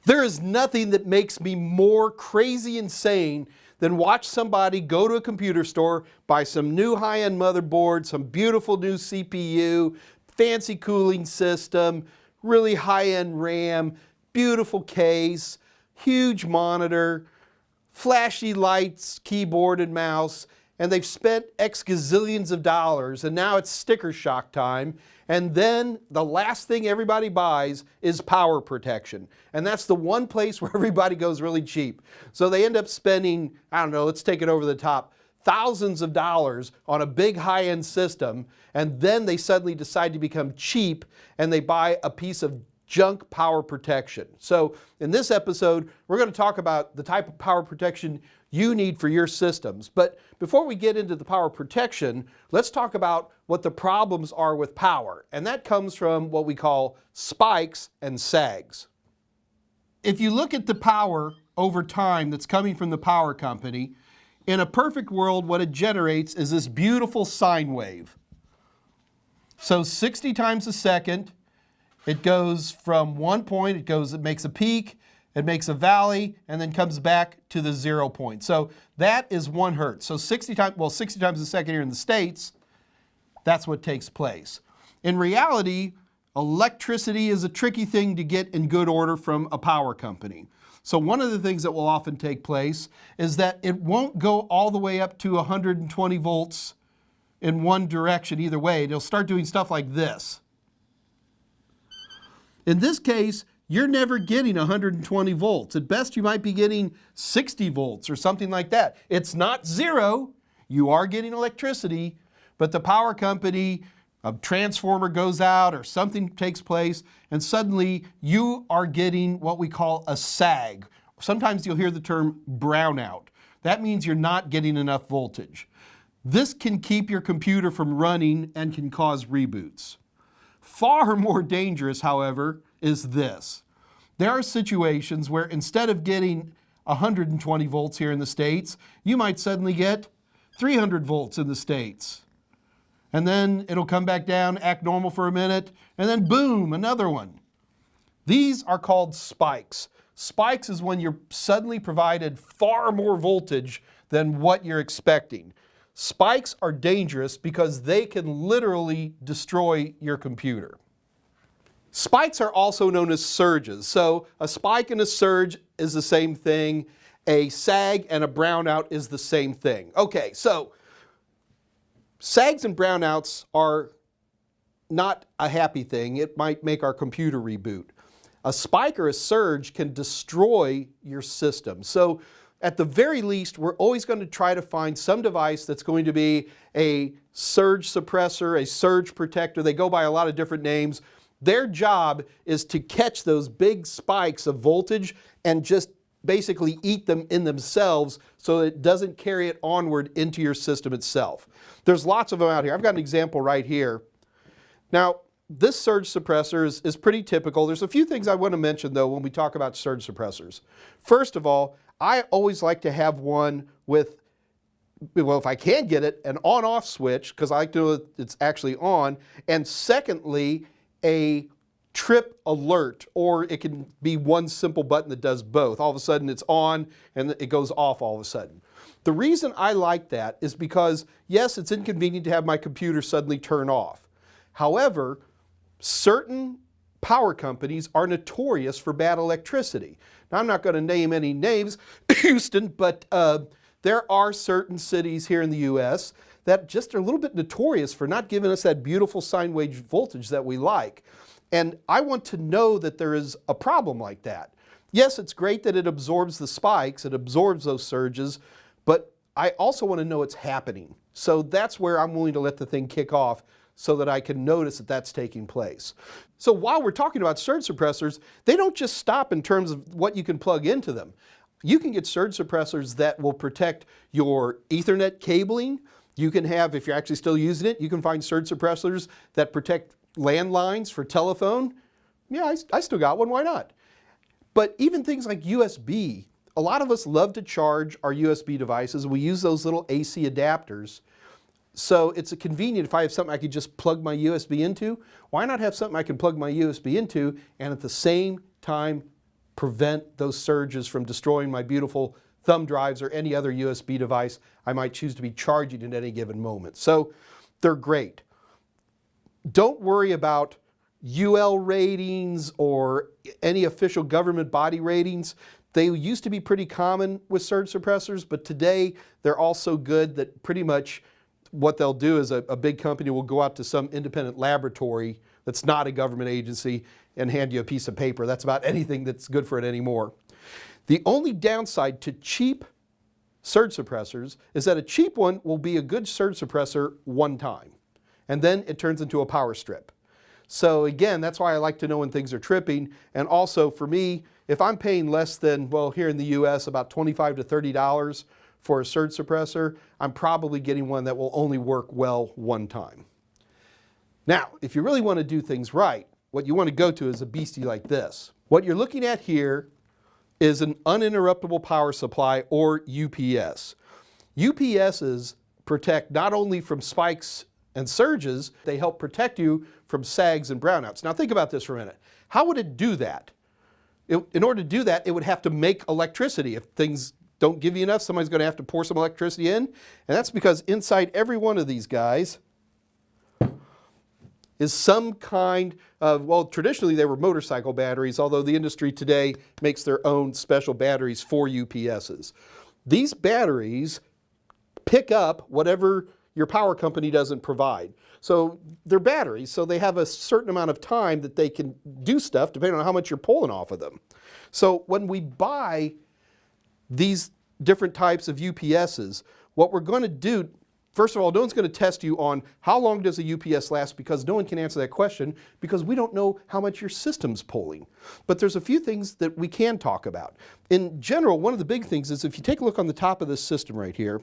There is nothing that makes me more crazy insane than watch somebody go to a computer store, buy some new high-end motherboard, some beautiful new CPU, fancy cooling system, really high-end RAM, beautiful case, huge monitor, flashy lights, keyboard and mouse, and they've spent X gazillions of dollars, and now it's sticker shock time. And then the last thing everybody buys is power protection. And that's the one place where everybody goes really cheap. So they end up spending, I don't know, let's take it over the top, thousands of dollars on a big high-end system, and then they suddenly decide to become cheap and they buy a piece of junk power protection. So in this episode, we're going to talk about the type of power protection you need for your systems. But before we get into the power protection, let's talk about what the problems are with power. And that comes from what we call spikes and sags. If you look at the power over time that's coming from the power company, in a perfect world, what it generates is this beautiful sine wave. So 60 times a second, it goes from one point, it makes a peak, it makes a valley, and then comes back to the 0 point. So that is 1 hertz. So 60 times a second here in the States, that's what takes place. In reality, electricity is a tricky thing to get in good order from a power company. So one of the things that will often take place is that it won't go all the way up to 120 volts in one direction either way. It'll start doing stuff like this. In this case, you're never getting 120 volts. At best, you might be getting 60 volts or something like that. It's not zero. You are getting electricity, but the power company, a transformer goes out or something takes place, and suddenly you are getting what we call a sag. Sometimes you'll hear the term brownout. That means you're not getting enough voltage. This can keep your computer from running and can cause reboots. Far more dangerous, however, is this. There are situations where instead of getting 120 volts here in the States, you might suddenly get 300 volts in the States. And then it'll come back down, act normal for a minute, and then boom, another one. These are called spikes. Spikes is when you're suddenly provided far more voltage than what you're expecting. Spikes are dangerous because they can literally destroy your computer. Spikes are also known as surges. So a spike and a surge is the same thing. A sag and a brownout is the same thing. Okay, so sags and brownouts are not a happy thing. It might make our computer reboot. A spike or a surge can destroy your system. So at the very least, we're always going to try to find some device that's going to be a surge suppressor, a surge protector. They go by a lot of different names. Their job is to catch those big spikes of voltage and just basically eat them in themselves so it doesn't carry it onward into your system itself. There's lots of them out here. I've got an example right here. Now, this surge suppressor is pretty typical. There's a few things I want to mention, though, when we talk about surge suppressors. First of all, I always like to have one with, well, if I can get it, an on-off switch, because I like to know it's actually on. And secondly, a trip alert, or it can be one simple button that does both. All of a sudden it's on and it goes off all of a sudden. The reason I like that is because, yes, it's inconvenient to have my computer suddenly turn off. However, certain power companies are notorious for bad electricity. Now, I'm not going to name any names, Houston, but there are certain cities here in the U.S. that just are a little bit notorious for not giving us that beautiful sine wave voltage that we like. And I want to know that there is a problem like that. Yes, it's great that it absorbs the spikes, it absorbs those surges, but I also want to know it's happening. So that's where I'm willing to let the thing kick off so that I can notice that that's taking place. So while we're talking about surge suppressors, they don't just stop in terms of what you can plug into them. You can get surge suppressors that will protect your Ethernet cabling. You can have, if you're actually still using it, you can find surge suppressors that protect landlines for telephone. Yeah, I still got one, why not? But even things like USB, a lot of us love to charge our USB devices. We use those little AC adapters. So it's convenient if I have something I could just plug my USB into. Why not have something I can plug my USB into and at the same time prevent those surges from destroying my beautiful thumb drives or any other USB device I might choose to be charging at any given moment. So they're great. Don't worry about UL ratings or any official government body ratings. They used to be pretty common with surge suppressors, but today they're all so good that pretty much what they'll do is a big company will go out to some independent laboratory that's not a government agency and hand you a piece of paper. That's about anything that's good for it anymore. The only downside to cheap surge suppressors is that a cheap one will be a good surge suppressor one time, and then it turns into a power strip. So again, that's why I like to know when things are tripping. And also for me, if I'm paying less than, well, here in the US, about $25 to $30 for a surge suppressor, I'm probably getting one that will only work well one time. Now, if you really want to do things right, what you want to go to is a beastie like this. What you're looking at here is an uninterruptible power supply, or UPS. UPSs protect not only from spikes and surges, they help protect you from sags and brownouts. Now think about this for a minute. How would it do that? In order to do that, it would have to make electricity. If things don't give you enough, somebody's going to have to pour some electricity in. And that's because inside every one of these guys is some kind of, well, traditionally they were motorcycle batteries, although the industry today makes their own special batteries for UPSs. These batteries pick up whatever your power company doesn't provide. So they're batteries, so they have a certain amount of time that they can do stuff depending on how much you're pulling off of them. So when we buy these different types of UPSs, what we're going to do, first of all, no one's going to test you on how long does a UPS last, because no one can answer that question because we don't know how much your system's pulling. But there's a few things that we can talk about. In general, one of the big things is if you take a look on the top of this system right here,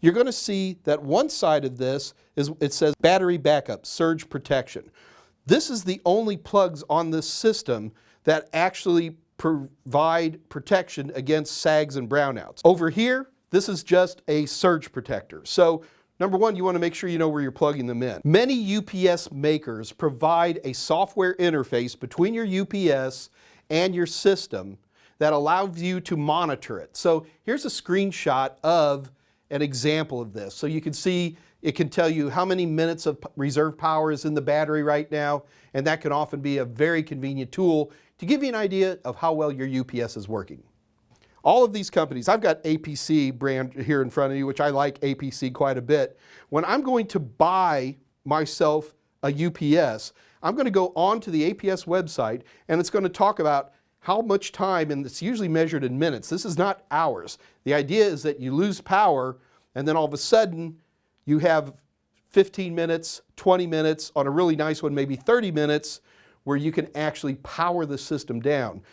you're going to see that one side of this is, it says battery backup, surge protection. This is the only plugs on this system that actually provide protection against sags and brownouts. Over here, this is just a surge protector. So number one, you want to make sure you know where you're plugging them in. Many UPS makers provide a software interface between your UPS and your system that allows you to monitor it. So here's a screenshot of an example of this. So you can see it can tell you how many minutes of reserve power is in the battery right now, and that can often be a very convenient tool to give you an idea of how well your UPS is working. All of these companies, I've got APC brand here in front of you, which I like APC quite a bit. When I'm going to buy myself a UPS, I'm going to go onto the APS website and it's going to talk about how much time, and it's usually measured in minutes. This is not hours. The idea is that you lose power and then all of a sudden you have 15 minutes, 20 minutes, on a really nice one, maybe 30 minutes, where you can actually power the system down.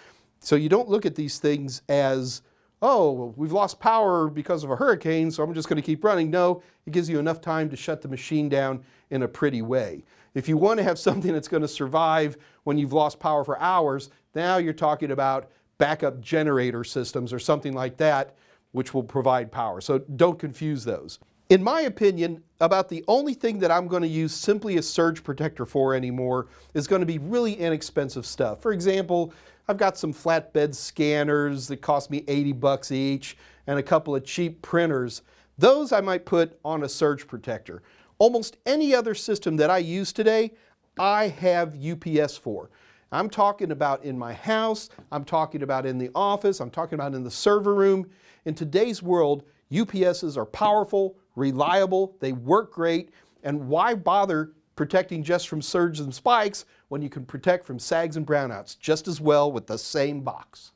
So you don't look at these things as, oh, we've lost power because of a hurricane, so I'm just going to keep running. No, it gives you enough time to shut the machine down in a pretty way. If you want to have something that's going to survive when you've lost power for hours, now you're talking about backup generator systems or something like that, which will provide power. So don't confuse those. In my opinion, about the only thing that I'm going to use simply a surge protector for anymore is going to be really inexpensive stuff. For example, I've got some flatbed scanners that cost me 80 bucks each and a couple of cheap printers. Those I might put on a surge protector. Almost any other system that I use today, I have UPS for. I'm talking about in my house, I'm talking about in the office, I'm talking about in the server room. In today's world, UPSs are powerful, reliable, they work great, and why bother protecting just from surges and spikes when you can protect from sags and brownouts just as well with the same box?